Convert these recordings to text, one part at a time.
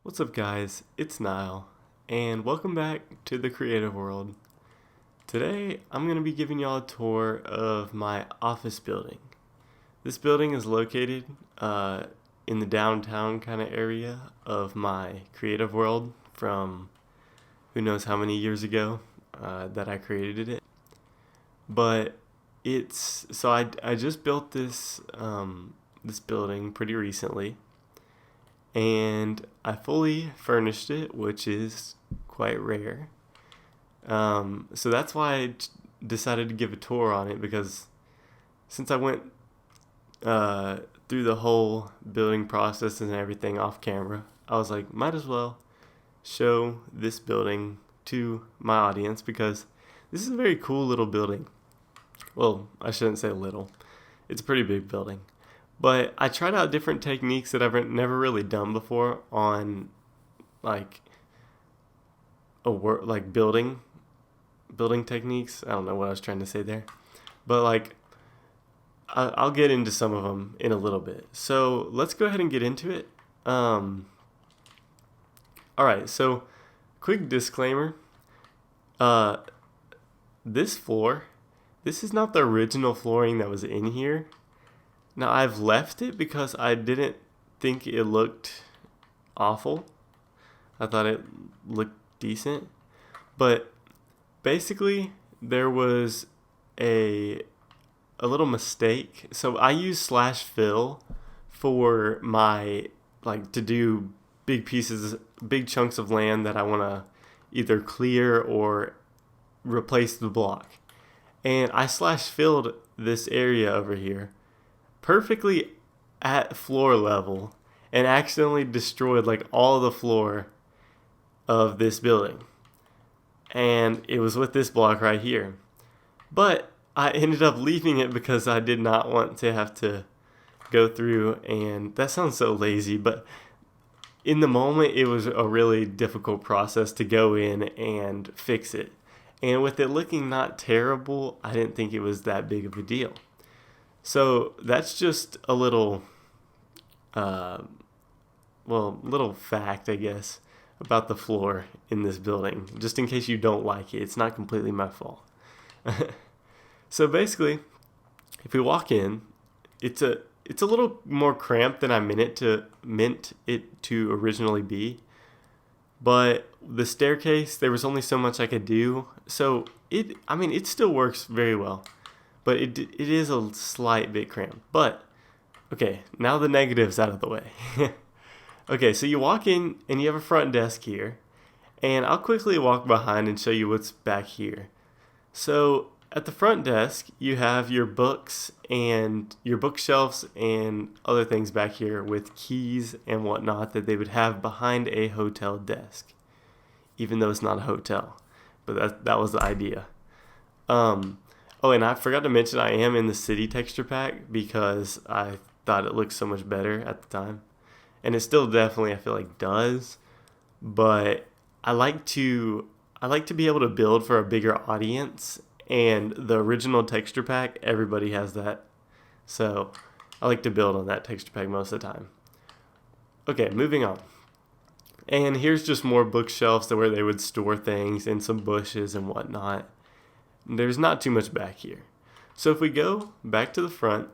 What's up, guys? It's Nile, and welcome back to the creative world. Today, I'm going to be giving y'all a tour of my office building. This building is located in the downtown kind of area of my creative world from who knows how many years ago that I created it. But I just built this building pretty recently, and I fully furnished it, which is quite rare. So that's why decided to give a tour on it, because since I went through the whole building process and everything off camera, I was like, might as well show this building to my audience, because this is a very cool little building. Well, I shouldn't say little. It's a pretty big building. But I tried out different techniques that I've never really done before on like building techniques. I don't know what I was trying to say there. But I'll get into some of them in a little bit. So let's go ahead and get into it. All right, so quick disclaimer. Uh, this floor, this is not the original flooring that was in here. Now, I've left it because I didn't think it looked awful. I thought it looked decent. But basically, there was a little mistake. So I use slash fill for my, to do big chunks of land that I want to either clear or replace the block. And I slash filled this area over here perfectly at floor level and accidentally destroyed all the floor of this building. And it was with this block right here. But I ended up leaving it because I did not want to have to go through, and that sounds so lazy, but in the moment it was a really difficult process to go in and fix it. And with it looking not terrible, I didn't think it was that big of a deal. So that's just a little, little fact, I guess, about the floor in this building, just in case you don't like it. It's not completely my fault. So basically, if we walk in, it's a little more cramped than I meant it to originally be. But the staircase, there was only so much I could do. So it still works very well. But it is a slight bit cramped. But, okay, now the negatives out of the way. Okay, so you walk in and you have a front desk here. And I'll quickly walk behind and show you what's back here. So at the front desk, you have your books and your bookshelves and other things back here with keys and whatnot that they would have behind a hotel desk. Even though it's not a hotel. But that was the idea. Oh, and I forgot to mention I am in the city texture pack because I thought it looked so much better at the time. And it still definitely, I feel like, does. But I like to be able to build for a bigger audience. And the original texture pack, everybody has that. So I like to build on that texture pack most of the time. Okay, moving on. And here's just more bookshelves where they would store things and some bushes and whatnot. There's not too much back here. So if we go back to the front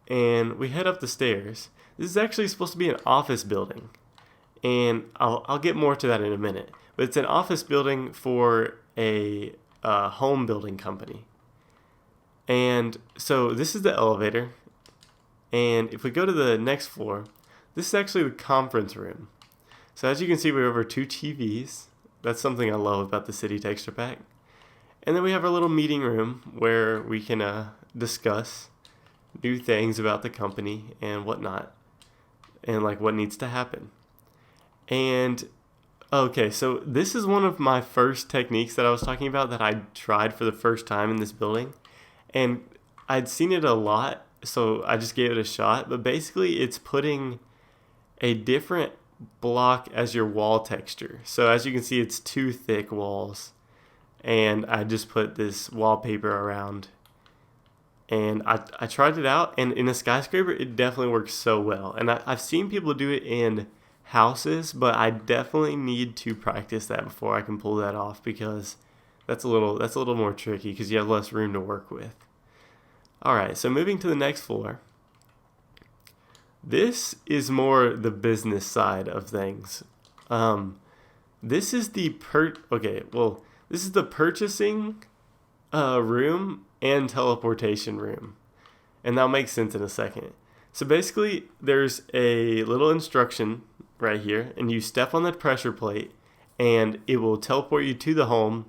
and we head up the stairs, this is actually supposed to be an office building. And I'll get more to that in a minute. But it's an office building for a home building company. And so this is the elevator. And if we go to the next floor, this is actually the conference room. So as you can see, we have over 2 TVs. That's something I love about the city texture pack. And then we have our little meeting room where we can discuss new things about the company and whatnot, and what needs to happen. And okay, so this is one of my first techniques that I was talking about that I tried for the first time in this building. And I'd seen it a lot, so I just gave it a shot. But basically, it's putting a different block as your wall texture. So as you can see, it's 2 thick walls. And I just put this wallpaper around. And I tried it out, and in a skyscraper, it definitely works so well. And I've seen people do it in houses, but I definitely need to practice that before I can pull that off, because that's a little more tricky because you have less room to work with. All right, so moving to the next floor. This is more the business side of things. This is the this is the purchasing room and teleportation room, and that'll make sense in a second. So basically, there's a little instruction right here, and you step on the pressure plate, and it will teleport you to the home,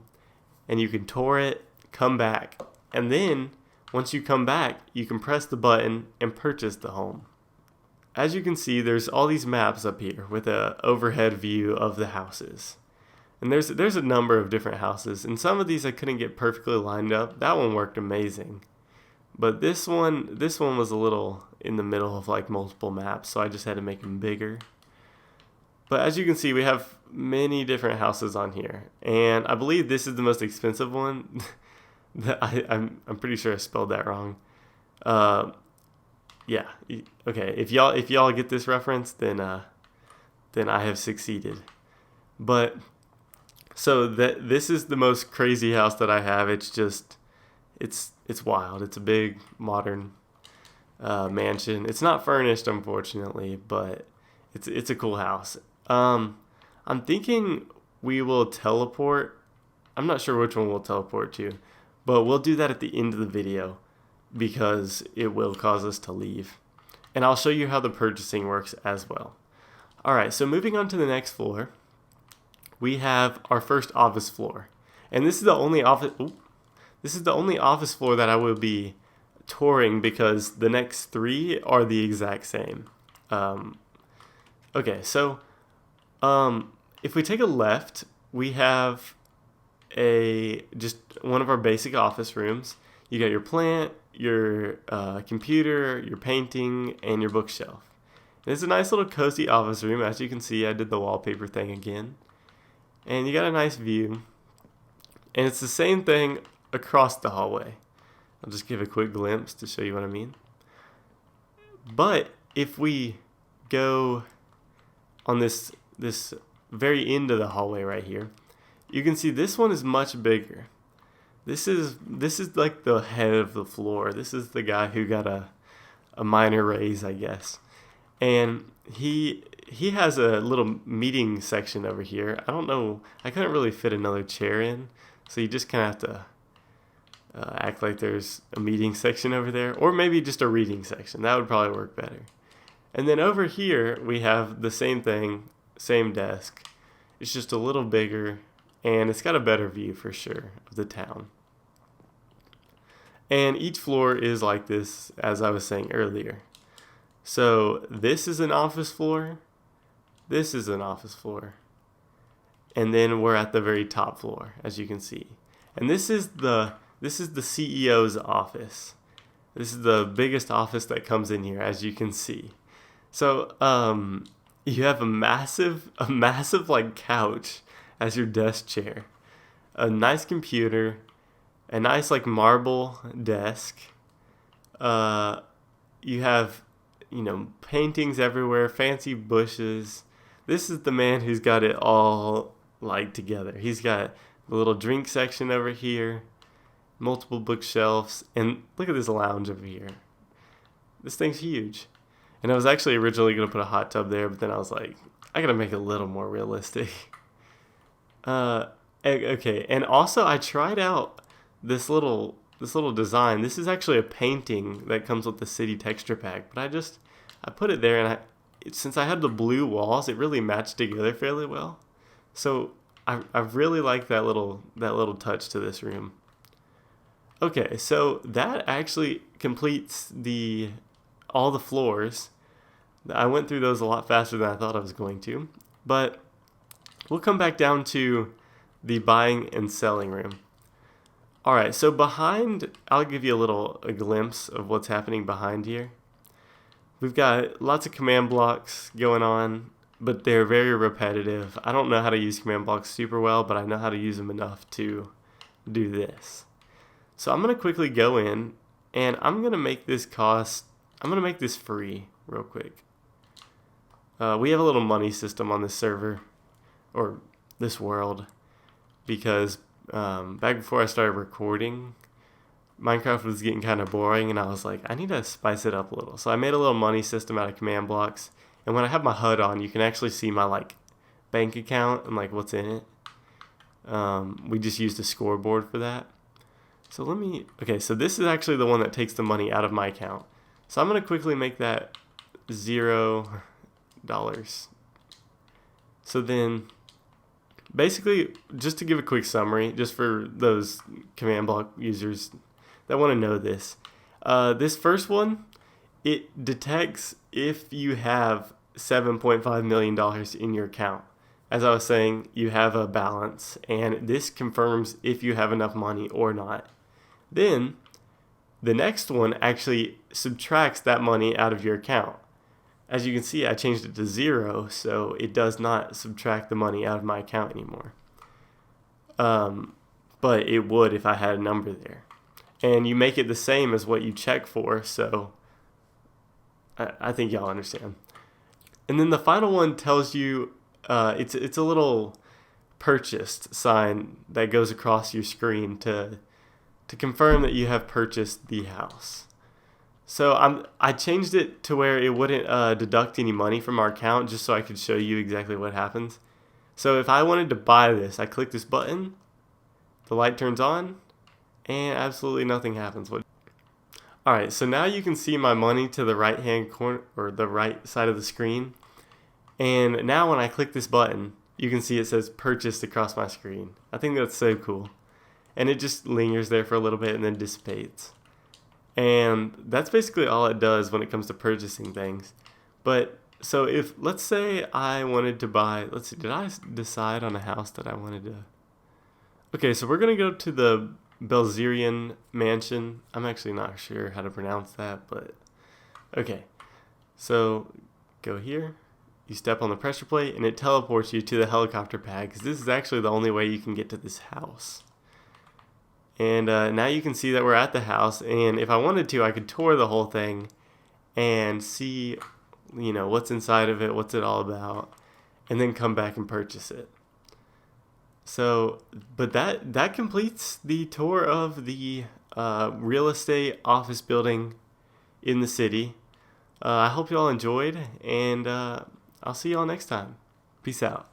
and you can tour it, come back, and then once you come back, you can press the button and purchase the home. As you can see, there's all these maps up here with an overhead view of the houses. And there's a number of different houses, and some of these I couldn't get perfectly lined up. That one worked amazing. But this one was a little in the middle of like multiple maps, so I just had to make them bigger. But as you can see, we have many different houses on here, and I believe this is the most expensive one. I'm pretty sure I spelled that wrong. Yeah. Okay. If y'all get this reference, then I have succeeded. But so this is the most crazy house that I have. It's just it's wild. It's a big modern mansion. It's not furnished, unfortunately, but it's a cool house. I'm thinking we will teleport. I'm not sure which one we'll teleport to, but we'll do that at the end of the video because it will cause us to leave. And I'll show you how the purchasing works as well. All right, so moving on to the next floor, we have our first office floor. And this is the only office floor that I will be touring because the next three are the exact same. Okay, so if we take a left, we have just one of our basic office rooms. You got your plant, your computer, your painting, and your bookshelf. And it's a nice little cozy office room. As you can see, I did the wallpaper thing again. And you got a nice view. And it's the same thing across the hallway. I'll just give a quick glimpse to show you what I mean. But if we go on this very end of the hallway right here, you can see this one is much bigger. This is like the head of the floor. This is the guy who got a minor raise, I guess. And he has a little meeting section over here. I don't know. I couldn't really fit another chair in, so you just kind of have to act like there's a meeting section over there, or maybe just a reading section. That would probably work better. And then over here we have the same thing, same desk. It's just a little bigger, and it's got a better view for sure of the town. And each floor is like this, as I was saying earlier. So this is an office floor. This is an office floor. And then we're at the very top floor, as you can see. And this is the CEO's office. This is the biggest office that comes in here, as you can see. So you have a massive like couch as your desk chair, a nice computer, a nice like marble desk. You have, paintings everywhere, fancy bushes. This is the man who's got it all like together. He's got the little drink section over here, multiple bookshelves, and look at this lounge over here. This thing's huge. And I was actually originally going to put a hot tub there, but then I was like, I got to make it a little more realistic. Okay, and also I tried out this little design. This is actually a painting that comes with the city texture pack, but I put it there, and since I had the blue walls, it really matched together fairly well. So I really like that little touch to this room. Okay, so that actually completes all the floors. I went through those a lot faster than I thought I was going to, but we'll come back down to the buying and selling room. All right, so I'll give you a glimpse of what's happening behind here. We've got lots of command blocks going on, but they're very repetitive. I don't know how to use command blocks super well, but I know how to use them enough to do this. So I'm going to quickly go in, and I'm going to make this free real quick. We have a little money system on this server, or this world, because back before I started recording, Minecraft was getting kind of boring, and I was like, I need to spice it up a little. So I made a little money system out of command blocks, and when I have my HUD on, you can actually see my like bank account and like what's in it. We just used a scoreboard for that. So okay, so this is actually the one that takes the money out of my account. So I'm going to quickly make that $0. So then, basically, just to give a quick summary, just for those command block users that want to know this, this first one, it detects if you have $7.5 million in your account. As I was saying, you have a balance, and this confirms if you have enough money or not. Then, the next one actually subtracts that money out of your account. As you can see, I changed it to 0, so it does not subtract the money out of my account anymore. But it would if I had a number there. And you make it the same as what you check for, so I think y'all understand. And then the final one tells you, it's a little purchased sign that goes across your screen to confirm that you have purchased the house. So I changed it to where it wouldn't deduct any money from our account, just so I could show you exactly what happens. So if I wanted to buy this, I click this button, the light turns on, and absolutely nothing happens. Alright, so now you can see my money to the right hand corner, or the right side of the screen. And now when I click this button, you can see it says purchased across my screen. I think that's so cool. And it just lingers there for a little bit and then dissipates. And that's basically all it does when it comes to purchasing things. But so if, let's say I wanted to buy, let's see, did I decide on a house that I wanted to? Okay, so we're going to go to the Belzerian Mansion. I'm actually not sure how to pronounce that, but okay. So go here, you step on the pressure plate, and it teleports you to the helicopter pad, because this is actually the only way you can get to this house. And now you can see that we're at the house, and if I wanted to, I could tour the whole thing and see, what's inside of it, what's it all about, and then come back and purchase it. So, but that completes the tour of the real estate office building in the city. I hope you all enjoyed, and I'll see you all next time. Peace out.